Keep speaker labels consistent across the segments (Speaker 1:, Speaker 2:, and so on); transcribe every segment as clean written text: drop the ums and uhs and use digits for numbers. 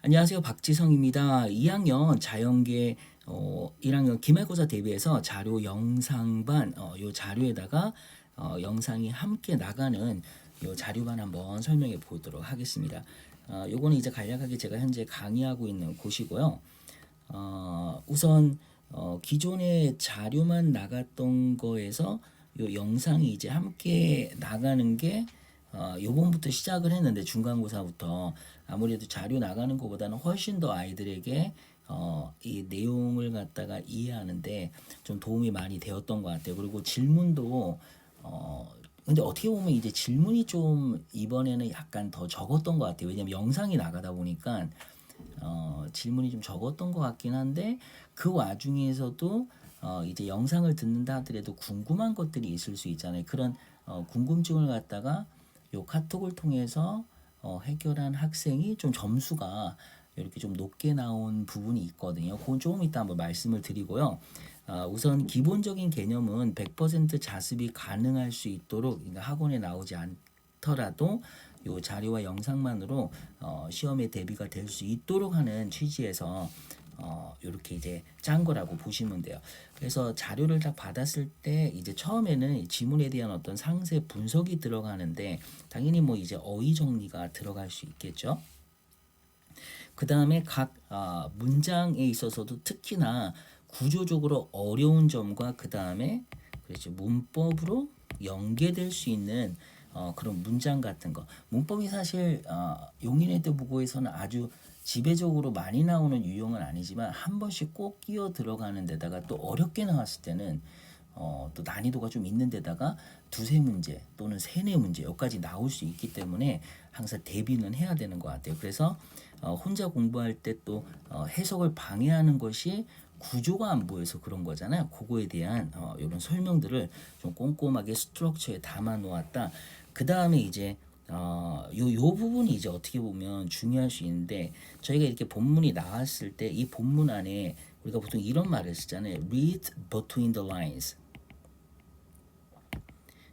Speaker 1: 안녕하세요. 박지성입니다. 2학년 자연계 1학년 기말고사 대비해서 자료 영상반 요 자료에다가 영상이 함께 나가는 요 자료반 한번 설명해 보도록 하겠습니다. 요거는 이제 간략하게 제가 현재 강의하고 있는 곳이고요. 우선 기존에 자료만 나갔던 거에서 요 영상이 이제 함께 나가는 게 요번부터 시작을 했는데 중간고사부터 아무래도 자료 나가는 것보다는 훨씬 더 아이들에게 이 내용을 갖다가 이해하는데 좀 도움이 많이 되었던 것 같아요. 그리고 질문도 근데 어떻게 보면 이제 질문이 좀 이번에는 약간 더 적었던 것 같아요. 왜냐면 영상이 나가다 보니까 질문이 좀 적었던 것 같긴 한데 그 와중에서도 이제 영상을 듣는다 하더라도 궁금한 것들이 있을 수 있잖아요. 그런 궁금증을 갖다가 요 카톡을 통해서 해결한 학생이 좀 점수가 이렇게 좀 높게 나온 부분이 있거든요. 그건 조금 이따 한번 말씀을 드리고요. 우선 기본적인 개념은 100% 자습이 가능할 수 있도록 그러니까 학원에 나오지 않더라도 요 자료와 영상만으로 시험에 대비가 될 수 있도록 하는 취지에서 이렇게 이제 짠 거라고 보시면 돼요. 그래서 자료를 딱 받았을 때 이제 처음에는 지문에 대한 어떤 상세 분석이 들어가는데 당연히 뭐 이제 어휘 정리가 들어갈 수 있겠죠. 그 다음에 각 문장에 있어서도 특히나 구조적으로 어려운 점과 그 다음에 그렇죠 문법으로 연계될 수 있는 그런 문장 같은 거. 문법이 사실 용인외대 국어에서는 아주 지배적으로 많이 나오는 유형은 아니지만 한 번씩 꼭 끼어 들어가는 데다가 또 어렵게 나왔을 때는 또 난이도가 좀 있는 데다가 두세 문제 또는 세네 문제 여기까지 나올 수 있기 때문에 항상 대비는 해야 되는 것 같아요. 그래서 혼자 공부할 때 또 해석을 방해하는 것이 구조가 안 보여서 그런 거잖아요. 그거에 대한 이런 설명들을 좀 꼼꼼하게 스트럭처에 담아 놓았다. 그 다음에 이제 요 부분이 이제 어떻게 보면 중요할 수 있는데 저희가 이렇게 본문이 나왔을 때 이 본문 안에 우리가 보통 이런 말을 쓰잖아요. Read between the lines.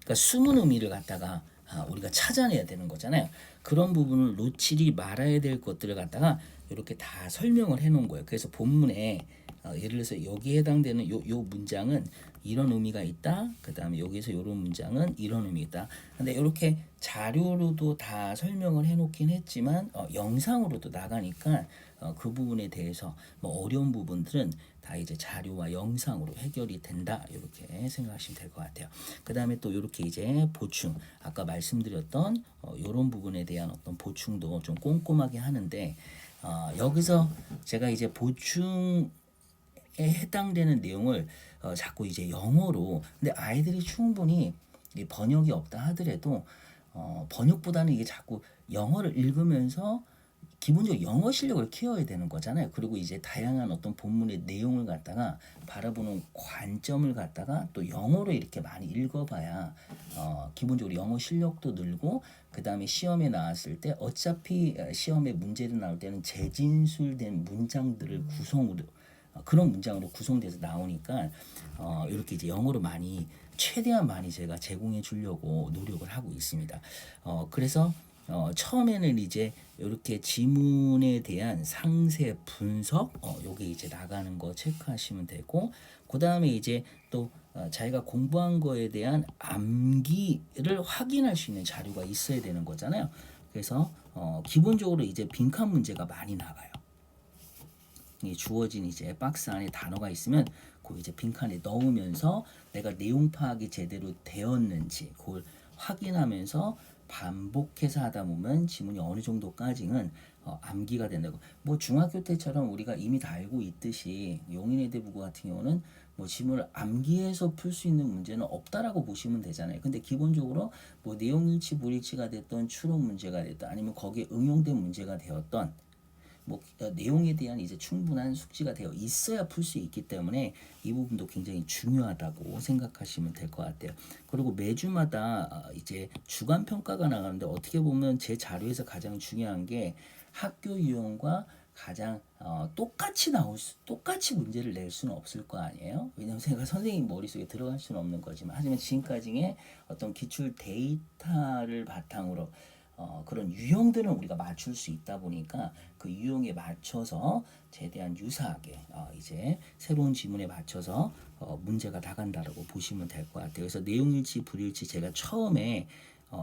Speaker 1: 그러니까 숨은 의미를 갖다가 우리가 찾아내야 되는 거잖아요. 그런 부분을 놓치지 말아야 될 것들을 갖다가 이렇게 다 설명을 해놓은 거예요. 그래서 본문에 예를 들어서 여기에 해당되는 요 문장은 이런 의미가 있다. 그 다음에 여기서 이런 문장은 이런 의미 있다. 근데 이렇게 자료로도 다 설명을 해놓긴 했지만 영상으로도 나가니까 그 부분에 대해서 뭐 어려운 부분들은 다 이제 자료와 영상으로 해결이 된다 이렇게 생각하시면 될 것 같아요. 그 다음에 또 이렇게 이제 보충 아까 말씀드렸던 이런 부분에 대한 어떤 보충도 좀 꼼꼼하게 하는데 여기서 제가 이제 보충 해당되는 내용을 자꾸 이제 영어로 근데 아이들이 충분히 번역이 없다 하더라도 번역보다는 이게 자꾸 영어를 읽으면서 기본적으로 영어 실력을 키워야 되는 거잖아요. 그리고 이제 다양한 어떤 본문의 내용을 갖다가 바라보는 관점을 갖다가 또 영어로 이렇게 많이 읽어봐야 기본적으로 영어 실력도 늘고 그 다음에 시험에 나왔을 때 어차피 시험에 문제를 나올 때는 재진술된 문장들을 구성으로 그런 문장으로 구성돼서 나오니까 이렇게 이제 영어로 많이 최대한 많이 제가 제공해 주려고 노력을 하고 있습니다. 그래서 처음에는 이제 이렇게 지문에 대한 상세 분석, 요게 이제 나가는 거 체크하시면 되고, 그 다음에 이제 또 자기가 공부한 거에 대한 암기를 확인할 수 있는 자료가 있어야 되는 거잖아요. 그래서 기본적으로 이제 빈칸 문제가 많이 나가요. 주어진 이제 박스 안에 단어가 있으면 그 이제 빈칸에 넣으면서 내가 내용 파악이 제대로 되었는지 그걸 확인하면서 반복해서 하다 보면 지문이 어느 정도까지는 암기가 된다고. 뭐 중학교 때처럼 우리가 이미 다 알고 있듯이 용인외대부고 같은 경우는 뭐 지문을 암기해서 풀 수 있는 문제는 없다라고 보시면 되잖아요. 근데 기본적으로 뭐 내용일치 불일치가 됐던 추론 문제가 됐던 아니면 거기에 응용된 문제가 되었던 뭐 내용에 대한 이제 충분한 숙지가 되어 있어야 풀 수 있기 때문에 이 부분도 굉장히 중요하다고 생각하시면 될 것 같아요. 그리고 매주마다 이제 주간 평가가 나가는데 어떻게 보면 제 자료에서 가장 중요한 게 학교 유형과 가장 똑같이 문제를 낼 수는 없을 거 아니에요. 왜냐하면 제가 선생님 머릿속에 들어갈 수는 없는 거지만 하지만 지금까지의 어떤 기출 데이터를 바탕으로 그런 유형들은 우리가 맞출 수 있다 보니까 그 유형에 맞춰서 최대한 유사하게 이제 새로운 지문에 맞춰서 문제가 나간다라고 보시면 될 것 같아요. 그래서 내용일치, 불일치 제가 처음에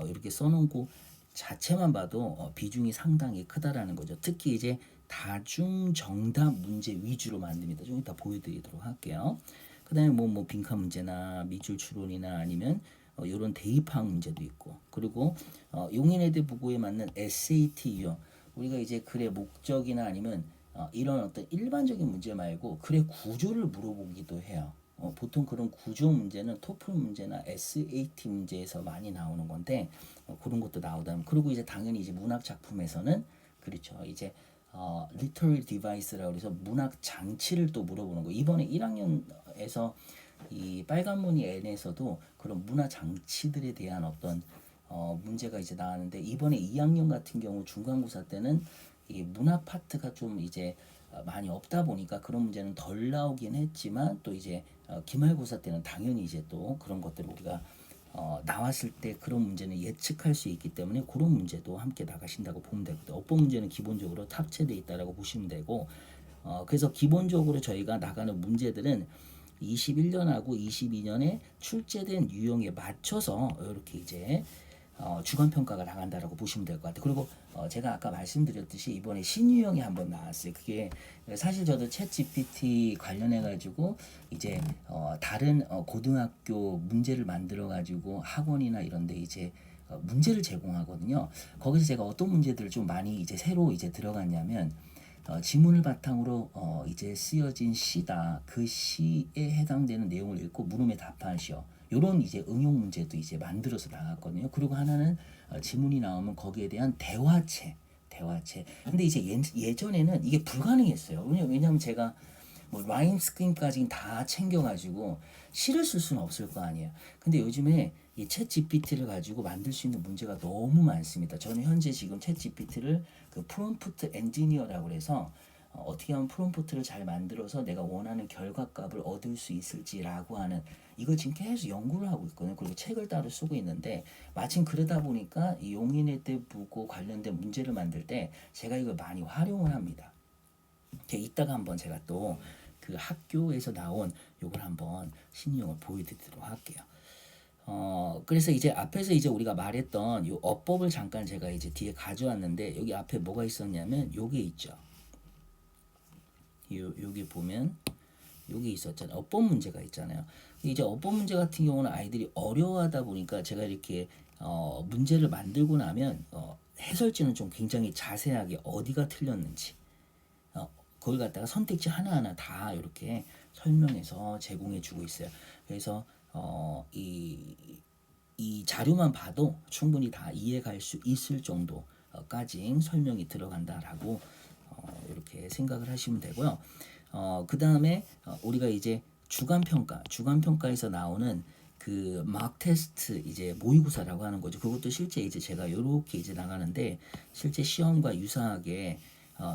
Speaker 1: 이렇게 써놓은 거 자체만 봐도 비중이 상당히 크다라는 거죠. 특히 이제 다중 정답 문제 위주로 만듭니다. 좀 이따 보여드리도록 할게요. 그다음에 뭐 빈칸 문제나 밑줄 추론이나 아니면 이런 대입학 문제도 있고, 그리고 용인외대 부고에 맞는 SAT 유형, 우리가 이제 글의 목적이나 아니면 이런 어떤 일반적인 문제 말고 글의 구조를 물어보기도 해요. 보통 그런 구조 문제는 토플 문제나 SAT 문제에서 많이 나오는 건데 그런 것도 나오다. 그리고 이제 당연히 이제 문학 작품에서는 그렇죠. 이제 literary device라고 해서 문학 장치를 또 물어보는 거. 이번에 1학년에서 이 빨간 무늬 N에서도 그런 문화 장치들에 대한 어떤 문제가 이제 나왔는데, 이번에 2학년 같은 경우 중간고사 때는 이 문학 파트가 좀 이제 많이 없다 보니까 그런 문제는 덜 나오긴 했지만, 또 이제 기말고사 때는 당연히 이제 또 그런 것들을 우리가 나왔을 때 그런 문제는 예측할 수 있기 때문에 그런 문제도 함께 나가신다고 보면 되거든요. 어법 문제는 기본적으로 탑재되어 있다라고 보시면 되고, 그래서 기본적으로 저희가 나가는 문제들은 21년하고 22년에 출제된 유형에 맞춰서 이렇게 이제 주관 평가가 나간다라고 보시면 될 것 같아요. 그리고 제가 아까 말씀드렸듯이 이번에 신유형이 한번 나왔어요. 그게 사실 저도 챗 GPT 관련해 가지고 이제 다른 고등학교 문제를 만들어 가지고 학원이나 이런데 이제 문제를 제공하거든요. 거기서 제가 어떤 문제들을 좀 많이 이제 새로 이제 들어갔냐면, 지문을 바탕으로 이제 쓰여진 시다. 그 시에 해당되는 내용을 읽고 물음에 답하는 시요. 요런 이제 응용 문제도 이제 만들어서 나갔거든요. 그리고 하나는 지문이 나오면 거기에 대한 대화체. 근데 이제 예전에는 이게 불가능했어요. 왜냐면 제가 뭐 라임 스크림까지 다 챙겨가지고 시를 쓸 수는 없을 거 아니에요. 근데 요즘에 이 챗 GPT를 가지고 만들 수 있는 문제가 너무 많습니다. 저는 현재 지금 챗 GPT를 그 프롬프트 엔지니어라고 해서 어떻게 하면 프롬프트를 잘 만들어서 내가 원하는 결과값을 얻을 수 있을지라고 하는, 이걸 지금 계속 연구를 하고 있거든요. 그리고 책을 따로 쓰고 있는데, 마침 그러다 보니까 이 용인외대 부고 관련된 문제를 만들 때 제가 이걸 많이 활용을 합니다. 이따가 한번 제가 또 그 학교에서 나온 요걸 한번 신유형을 보여드리도록 할게요. 그래서 이제 앞에서 이제 우리가 말했던 요 어법을 잠깐 제가 이제 뒤에 가져왔는데, 여기 앞에 뭐가 있었냐면 요게 있죠. 여기 보면 여기 있었잖아요. 어법 문제가 있잖아요. 이제 어법 문제 같은 경우는 아이들이 어려워하다 보니까 제가 이렇게 문제를 만들고 나면 해설지는 좀 굉장히 자세하게 어디가 틀렸는지 그걸 갖다가 선택지 하나하나 다 이렇게 설명해서 제공해 주고 있어요. 그래서 이 자료만 봐도 충분히 다 이해갈 수 있을 정도까지 설명이 들어간다라고 이렇게 생각을 하시면 되고요. 그 다음에 우리가 이제 주간평가에서 나오는 그 막 테스트 이제 모의고사라고 하는 거죠. 그것도 실제 이제 제가 이렇게 이제 나가는데, 실제 시험과 유사하게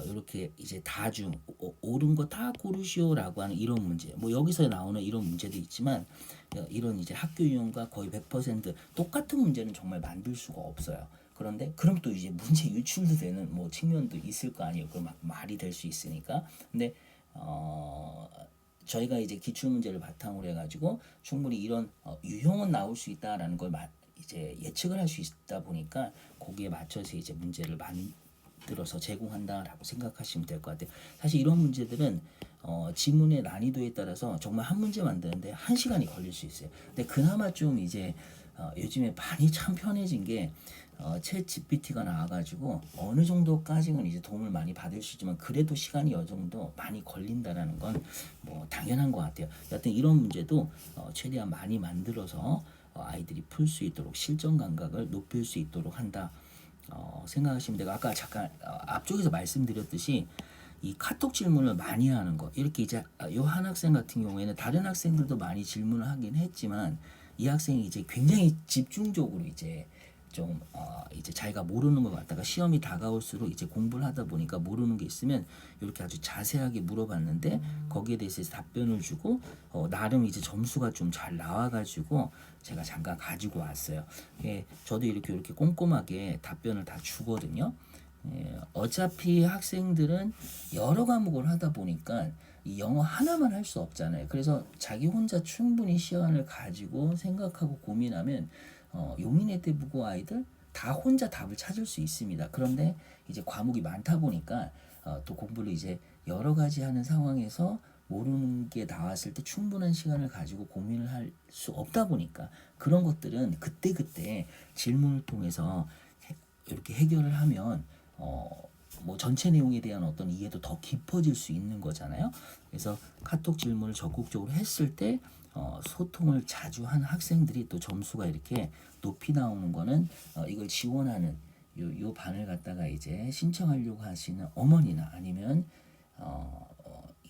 Speaker 1: 이렇게 이제 다중 옳은 거 다 고르시오라고 하는 이런 문제, 뭐 여기서 나오는 이런 문제도 있지만 이런 이제 학교 유형과 거의 100% 똑같은 문제는 정말 만들 수가 없어요. 그런데 그럼 또 이제 문제 유출도 되는 뭐 측면도 있을 거 아니에요. 그 막 말이 될 수 있으니까. 근데 저희가 이제 기출 문제를 바탕으로 해가지고 충분히 이런 유형은 나올 수 있다라는 걸 이제 예측을 할 수 있다 보니까 거기에 맞춰서 이제 문제를 만들어서 제공한다라고 생각하시면 될 것 같아요. 사실 이런 문제들은 지문의 난이도에 따라서 정말 한 문제 만드는데 1시간이 걸릴 수 있어요. 근데 그나마 좀 이제 요즘에 많이 참 편해진 게 챗 GPT가 나와가지고 어느 정도까지는 이제 도움을 많이 받을 수 있지만, 그래도 시간이 어느 정도 많이 걸린다라는 건 뭐 당연한 것 같아요. 여하튼 이런 문제도 최대한 많이 만들어서 아이들이 풀 수 있도록 실전 감각을 높일 수 있도록 한다 생각하시면 되고, 아까 잠깐 앞쪽에서 말씀드렸듯이 이 카톡 질문을 많이 하는 거, 이렇게 이제 요 한 학생 같은 경우에는 다른 학생들도 많이 질문을 하긴 했지만 이 학생이 이제 굉장히 집중적으로 이제 좀 이제 자기가 모르는 것 같다가 시험이 다가올수록 이제 공부를 하다 보니까 모르는 게 있으면 이렇게 아주 자세하게 물어봤는데 거기에 대해서 답변을 주고 나름 이제 점수가 좀 잘 나와가지고 제가 잠깐 가지고 왔어요. 예, 저도 이렇게 꼼꼼하게 답변을 다 주거든요. 예, 어차피 학생들은 여러 과목을 하다 보니까 이 영어 하나만 할 수 없잖아요. 그래서 자기 혼자 충분히 시간을 가지고 생각하고 고민하면 용인의 대부고 아이들 다 혼자 답을 찾을 수 있습니다. 그런데 이제 과목이 많다 보니까 또 공부를 이제 여러 가지 하는 상황에서 모르는 게 나왔을 때 충분한 시간을 가지고 고민을 할 수 없다 보니까 그런 것들은 그때그때 질문을 통해서 이렇게 해결을 하면 뭐 전체 내용에 대한 어떤 이해도 더 깊어질 수 있는 거잖아요. 그래서 카톡 질문을 적극적으로 했을 때 소통을 자주 한 학생들이 또 점수가 이렇게 높이 나오는 거는 이걸 지원하는 요 반을 갖다가 이제 신청하려고 하시는 어머니나 아니면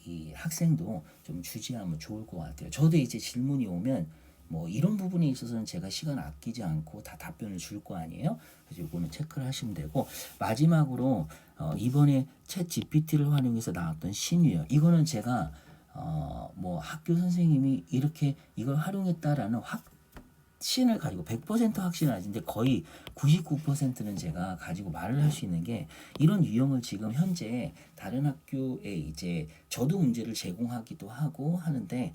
Speaker 1: 이 학생도 좀 주지하면 좋을 것 같아요. 저도 이제 질문이 오면 뭐 이런 부분에 있어서는 제가 시간 아끼지 않고 다 답변을 줄 거 아니에요. 그래서 이거는 체크를 하시면 되고 마지막으로 이번에 챗 GPT를 활용해서 나왔던 신유어 이거는 제가 뭐 학교 선생님이 이렇게 이걸 활용했다라는 확신을 가지고 100% 확신은 아닌데 거의 99%는 제가 가지고 말을 할 수 있는 게 이런 유형을 지금 현재 다른 학교에 이제 저도 문제를 제공하기도 하고 하는데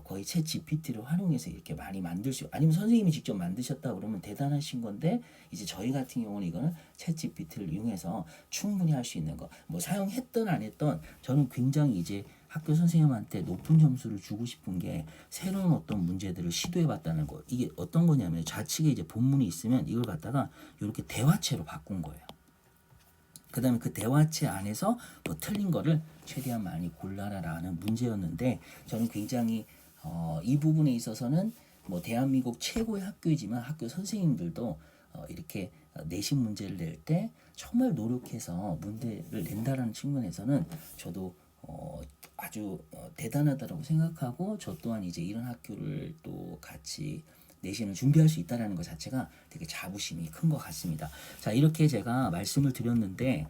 Speaker 1: 거의 챗 GPT를 활용해서 이렇게 많이 만들 수 아니면 선생님이 직접 만드셨다 그러면 대단하신 건데 이제 저희 같은 경우는 이거는 챗 GPT를 이용해서 충분히 할 수 있는 거 뭐 사용했던 안 했던 저는 굉장히 이제 학교 선생님한테 높은 점수를 주고 싶은 게 새로운 어떤 문제들을 시도해 봤다는 거 이게 어떤 거냐면 좌측에 이제 본문이 있으면 이걸 갖다가 이렇게 대화체로 바꾼 거예요. 그 다음에 그 대화체 안에서 뭐 틀린 거를 최대한 많이 골라라라는 문제였는데 저는 굉장히 이 부분에 있어서는 뭐 대한민국 최고의 학교이지만 학교 선생님들도 이렇게 내신 문제를 낼 때 정말 노력해서 문제를 낸다라는 측면에서는 저도 아주 대단하다고 생각하고 저 또한 이제 이런 학교를 또 같이 내신을 준비할 수 있다는 것 자체가 되게 자부심이 큰 것 같습니다. 자 이렇게 제가 말씀을 드렸는데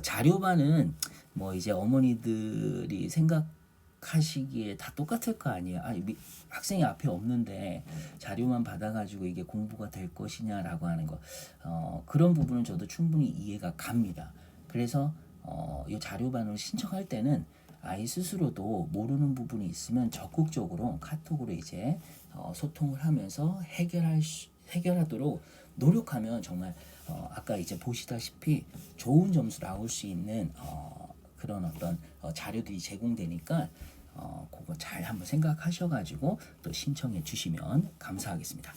Speaker 1: 자료반은 뭐 이제 어머니들이 생각하시기에 다 똑같을 거 아니에요. 학생이 앞에 없는데 자료만 받아가지고 이게 공부가 될 것이냐라고 하는 거 그런 부분은 저도 충분히 이해가 갑니다. 그래서 이 자료반을 신청할 때는 아이 스스로도 모르는 부분이 있으면 적극적으로 카톡으로 이제 소통을 하면서 해결하도록 노력하면 정말 아까 이제 보시다시피 좋은 점수 나올 수 있는 그런 어떤 자료들이 제공되니까 그거 잘 한번 생각하셔가지고 또 신청해 주시면 감사하겠습니다.